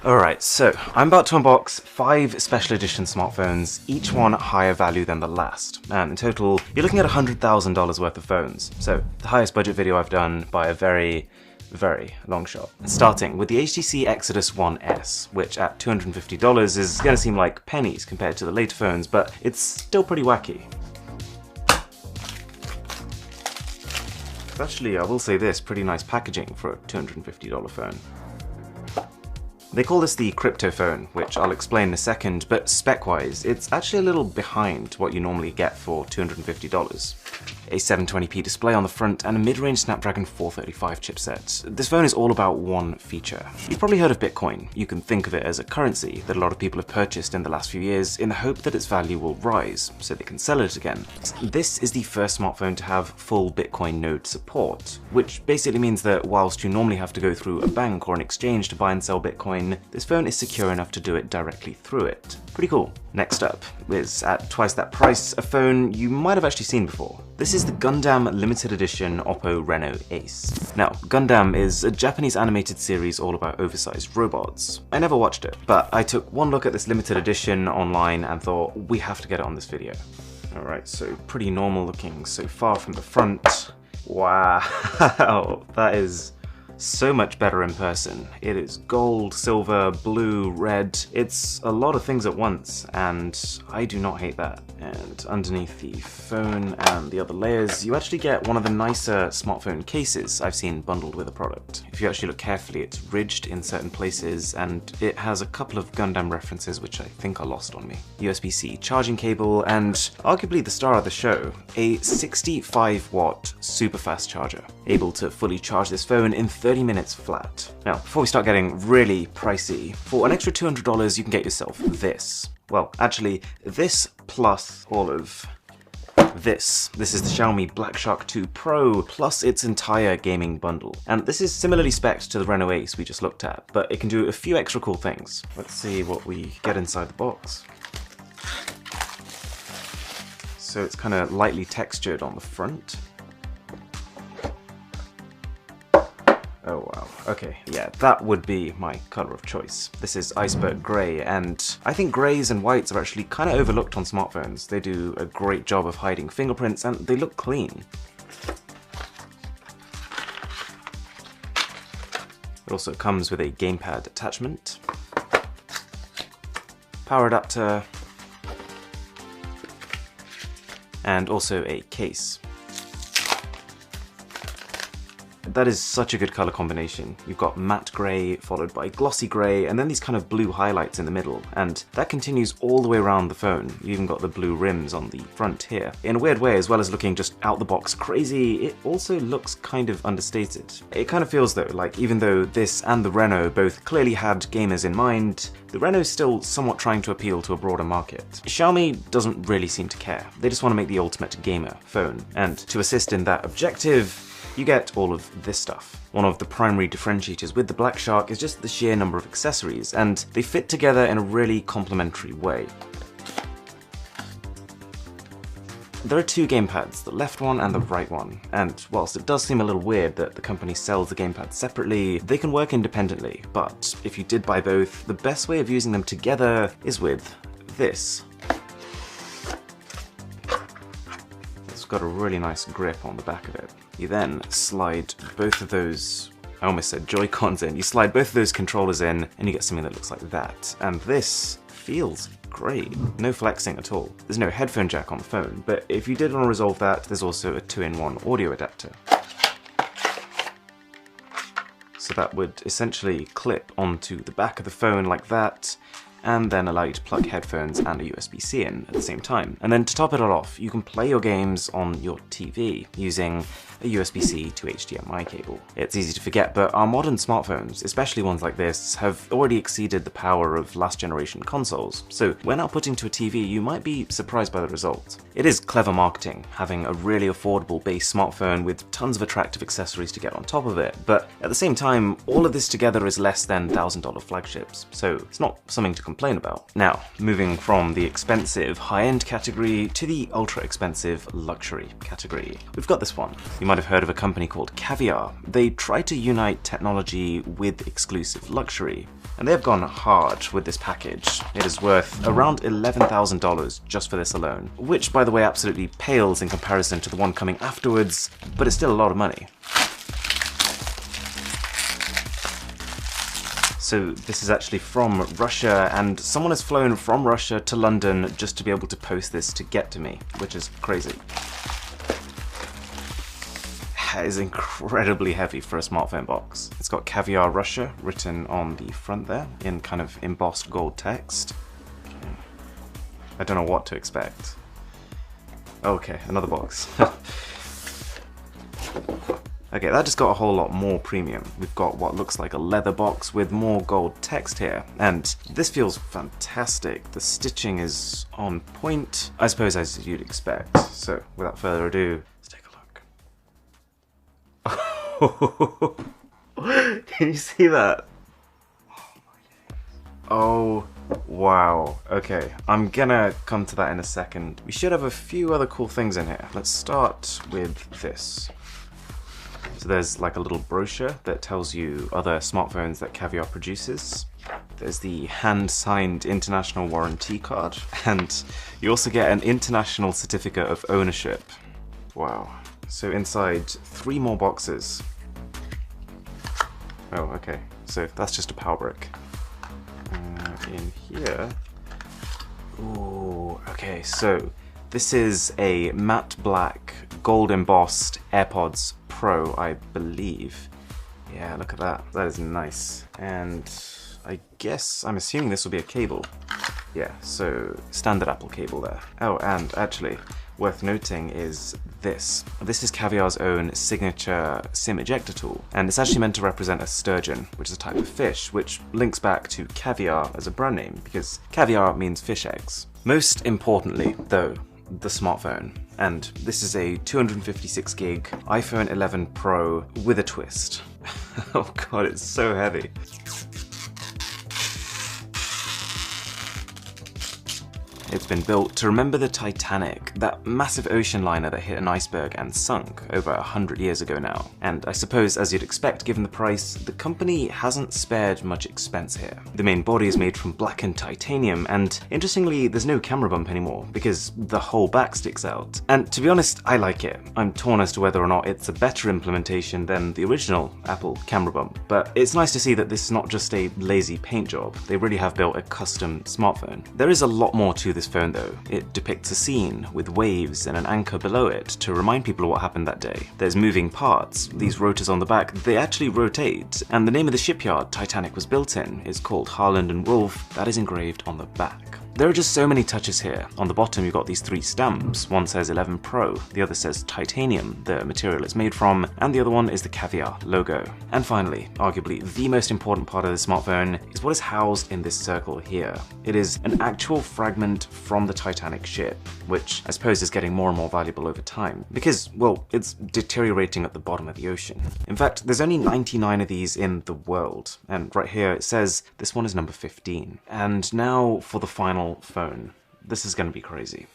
Alright, so I'm about to unbox 5 special edition smartphones, each one higher value than the last. And in total, you're looking at $100,000 worth of phones. So the highest budget video I've done by a very long shot. Starting with the HTC Exodus 1 S, which at $250 is gonna seem like pennies compared to the later phones, but it's still pretty wacky. Actually, I will say this, pretty nice packaging for a $250 phone. They call this the crypto phone, which I'll explain in a second, but spec-wise, it's actually a little behind what you normally get for $250. A 720p display on the front and a mid-range Snapdragon 435 chipset. This phone is all about one feature. You've probably heard of Bitcoin. You can think of it as a currency that a lot of people have purchased in the last few years in the hope that its value will rise, so they can sell it again. This is the first smartphone to have full Bitcoin node support, which basically means that whilst you normally have to go through a bank or an exchange to buy and sell Bitcoin, this phone is secure enough to do it directly through it. Pretty cool. Next up is, at twice that price, a phone you might have actually seen before. This is the Gundam Limited Edition Oppo Reno Ace. Now, Gundam is a Japanese animated series all about oversized robots. I never watched it, but I took one look at this limited edition online and thought, we have to get it on this video. Alright, so pretty normal looking so far from the front. Wow, that is so much better in person. It is gold, silver, blue, red. It's a lot of things at once, and I do not hate that. And underneath the phone and the other layers, you actually get one of the nicer smartphone cases I've seen bundled with a product. If you actually look carefully, it's ridged in certain places, and it has a couple of Gundam references which I think are lost on me. USB-C charging cable, and arguably the star of the show, a 65-watt super fast charger, able to fully charge this phone in 30 minutes flat. Now, before we start getting really pricey, for an extra $200 you can get yourself this. Well, actually, this plus all of this. This is the Xiaomi Black Shark 2 Pro, plus its entire gaming bundle. And this is similarly spec'd to the Reno Ace we just looked at, but it can do a few extra cool things. Let's see what we get inside the box. So it's kind of lightly textured on the front. Oh wow, okay, yeah, that would be my color of choice. This is Iceberg Grey, and I think greys and whites are actually kind of overlooked on smartphones. They do a great job of hiding fingerprints, and they look clean. It also comes with a gamepad attachment, power adapter, and also a case. That is such a good color combination. You've got matte grey followed by glossy grey and then these kind of blue highlights in the middle, and that continues all the way around the phone. You even got the blue rims on the front here. In a weird way, as well as looking just out the box crazy, it also looks kind of understated. It kind of feels though, like even though this and the Reno both clearly had gamers in mind, the Reno is still somewhat trying to appeal to a broader market. Xiaomi doesn't really seem to care. They just want to make the ultimate gamer phone, and to assist in that objective, you get all of this stuff. One of the primary differentiators with the Black Shark is just the sheer number of accessories, and they fit together in a really complementary way. There are two gamepads, the left one and the right one, and whilst it does seem a little weird that the company sells the gamepad separately, they can work independently, but if you did buy both, the best way of using them together is with this. It's got a really nice grip on the back of it. You then slide both of those, I almost said Joy-Cons in, you slide both of those controllers in and you get something that looks like that. And this feels great. No flexing at all. There's no headphone jack on the phone, but if you did want to resolve that, there's also a 2-in-1 audio adapter. So that would essentially clip onto the back of the phone like that, and then allow you to plug headphones and a USB-C in at the same time. And then to top it all off, you can play your games on your TV using a USB-C to HDMI cable. It's easy to forget, but our modern smartphones, especially ones like this, have already exceeded the power of last generation consoles. So when outputting to a TV, you might be surprised by the result. It is clever marketing, having a really affordable base smartphone with tons of attractive accessories to get on top of it, but at the same time, all of this together is less than $1,000 flagships, so it's not something to complain complain about. Now, moving from the expensive high-end category to the ultra-expensive luxury category. We've got this one. You might have heard of a company called Caviar. They try to unite technology with exclusive luxury, and they've gone hard with this package. It is worth around $11,000 just for this alone, which, by the way, absolutely pales in comparison to the one coming afterwards, but it's still a lot of money. So this is actually from Russia, and someone has flown from Russia to London just to be able to post this to get to me, which is crazy. It is incredibly heavy for a smartphone box. It's got Caviar Russia written on the front there in kind of embossed gold text. I don't know what to expect. Okay, another box. Okay, that just got a whole lot more premium. We've got what looks like a leather box with more gold text here, and this feels fantastic. The stitching is on point, I suppose, as you'd expect. So without further ado, let's take a look. Can you see that? Oh, wow. Okay, I'm gonna come to that in a second. We should have a few other cool things in here. Let's start with this. So there's like a little brochure that tells you other smartphones that Caviar produces. There's the hand-signed international warranty card, and you also get an international certificate of ownership. Wow. So inside, 3 more boxes. Oh, okay. So that's just a power brick. In here... Ooh, okay, so this is a matte black, gold embossed AirPods Pro, I believe. Yeah, look at that. That is nice. And I guess, I'm assuming this will be a cable. Yeah, so standard Apple cable there. Oh, and actually, worth noting is this. This is Caviar's own signature SIM ejector tool, and it's actually meant to represent a sturgeon, which is a type of fish, which links back to Caviar as a brand name, because caviar means fish eggs. Most importantly, though, the smartphone. And this is a 256 gig iPhone 11 Pro with a twist. Oh god, it's so heavy. It's been built to remember the Titanic, that massive ocean liner that hit an iceberg and sunk over 100 years ago now. And I suppose, as you'd expect given the price, the company hasn't spared much expense here. The main body is made from blackened titanium, and interestingly, there's no camera bump anymore, because the whole back sticks out. And to be honest, I like it. I'm torn as to whether or not it's a better implementation than the original Apple camera bump, but it's nice to see that this is not just a lazy paint job. They really have built a custom smartphone. There is a lot more to this phone though. It depicts a scene with waves and an anchor below it to remind people of what happened that day. There's moving parts. These rotors on the back, they actually rotate, and the name of the shipyard Titanic was built in is called Harland and Wolff. That is engraved on the back. There are just so many touches here. On the bottom you've got these 3 stamps. One says 11 Pro, the other says titanium, the material it's made from, and the other one is the Caviar logo. And finally, arguably the most important part of the smartphone is what is housed in this circle here. It is an actual fragment from the Titanic ship, which I suppose is getting more and more valuable over time, because, well, it's deteriorating at the bottom of the ocean. In fact, there's only 99 of these in the world, and right here it says this one is number 15. And now for the final phone. This is going to be crazy.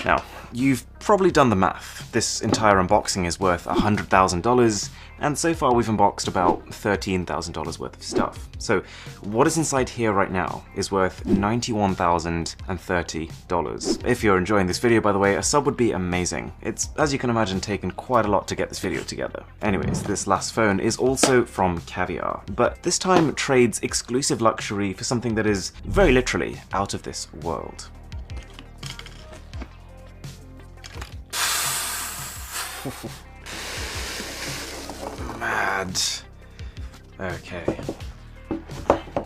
Now, you've probably done the math. This entire unboxing is worth $100,000, and so far we've unboxed about $13,000 worth of stuff. So what is inside here right now is worth $91,030. If you're enjoying this video, by the way, a sub would be amazing. It's, as you can imagine, taken quite a lot to get this video together. Anyways, this last phone is also from Caviar, but this time trades exclusive luxury for something that is very literally out of this world. Mad. Okay.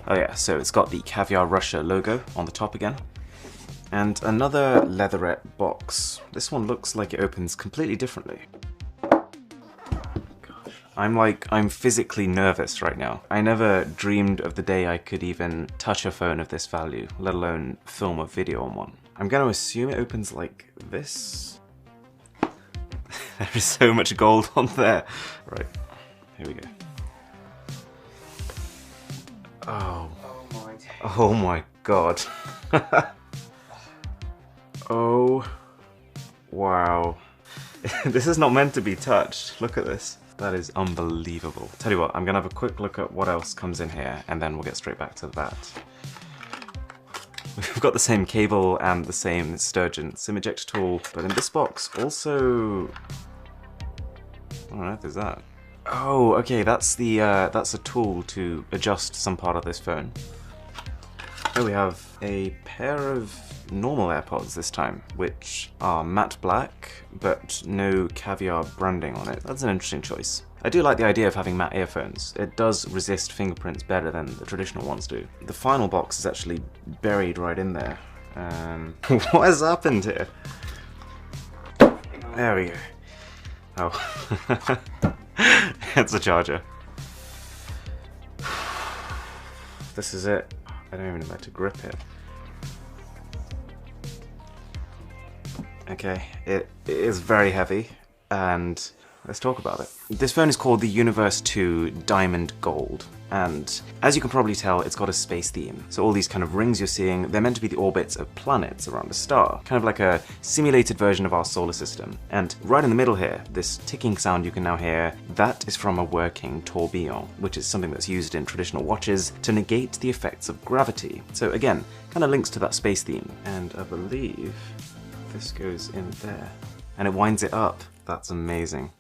Oh yeah, so it's got the Caviar Russia logo on the top again. And another leatherette box. This one looks like it opens completely differently. Gosh. I'm physically nervous right now. I never dreamed of the day I could even touch a phone of this value, let alone film a video on one. I'm gonna assume it opens like this. There is so much gold on there. Right, here we go. Oh my days. Oh my god. Oh, wow. This is not meant to be touched. Look at this. That is unbelievable. Tell you what, I'm gonna have a quick look at what else comes in here, and then we'll get straight back to that. We've got the same cable and the same Sturgeon SIM ejector tool, but in this box also... what on earth is that? Oh, okay, that's a tool to adjust some part of this phone. Oh, we have a pair of normal AirPods this time, which are matte black, but no caviar branding on it. That's an interesting choice. I do like the idea of having matte earphones. It does resist fingerprints better than the traditional ones do. The final box is actually buried right in there. What has happened here? There we go. Oh. It's a charger. This is it. I don't even know how to grip it. Okay, it is very heavy, and let's talk about it. This phone is called the Universe 2 Diamond Gold, and as you can probably tell, it's got a space theme. So all these kind of rings you're seeing, they're meant to be the orbits of planets around a star, kind of like a simulated version of our solar system. And right in the middle here, this ticking sound you can now hear, that is from a working tourbillon, which is something that's used in traditional watches to negate the effects of gravity. So again, kind of links to that space theme. And I believe this goes in there, and it winds it up. That's amazing.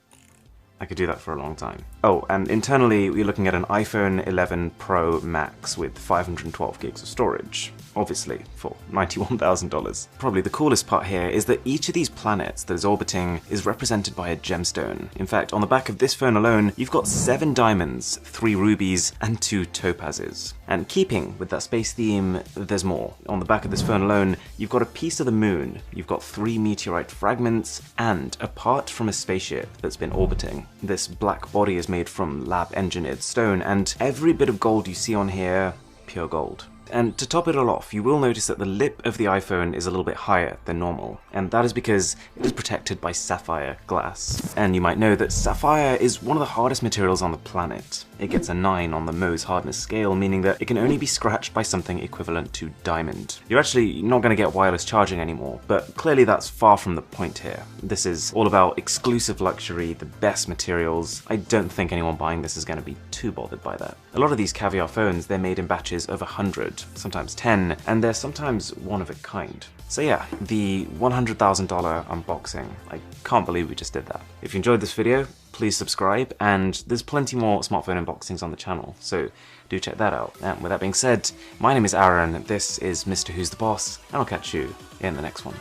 I could do that for a long time. Oh, and internally we're looking at an iPhone 11 Pro Max with 512 gigs of storage, obviously for $91,000. Probably the coolest part here is that each of these planets that is orbiting is represented by a gemstone. In fact, on the back of this phone alone, you've got 7 diamonds, 3 rubies, and 2 topazes. And keeping with that space theme, there's more. On the back of this phone alone, you've got a piece of the moon, you've got 3 meteorite fragments, and a part from a spaceship that's been orbiting. This black body is made from lab-engineered stone, and every bit of gold you see on here, pure gold. And to top it all off, you will notice that the lip of the iPhone is a little bit higher than normal, and that is because it is protected by sapphire glass. And you might know that sapphire is one of the hardest materials on the planet. It gets a 9 on the Mohs hardness scale, meaning that it can only be scratched by something equivalent to diamond. You're actually not going to get wireless charging anymore, but clearly that's far from the point here. This is all about exclusive luxury, the best materials. I don't think anyone buying this is going to be too bothered by that. A lot of these caviar phones, they're made in batches of 100, sometimes 10, and they're sometimes one of a kind. So yeah, the $100,000 unboxing. I can't believe we just did that. If you enjoyed this video, please subscribe, and there's plenty more smartphone unboxings on the channel, so do check that out. And with that being said, my name is Aaron, this is Mr. Who's the Boss, and I'll catch you in the next one.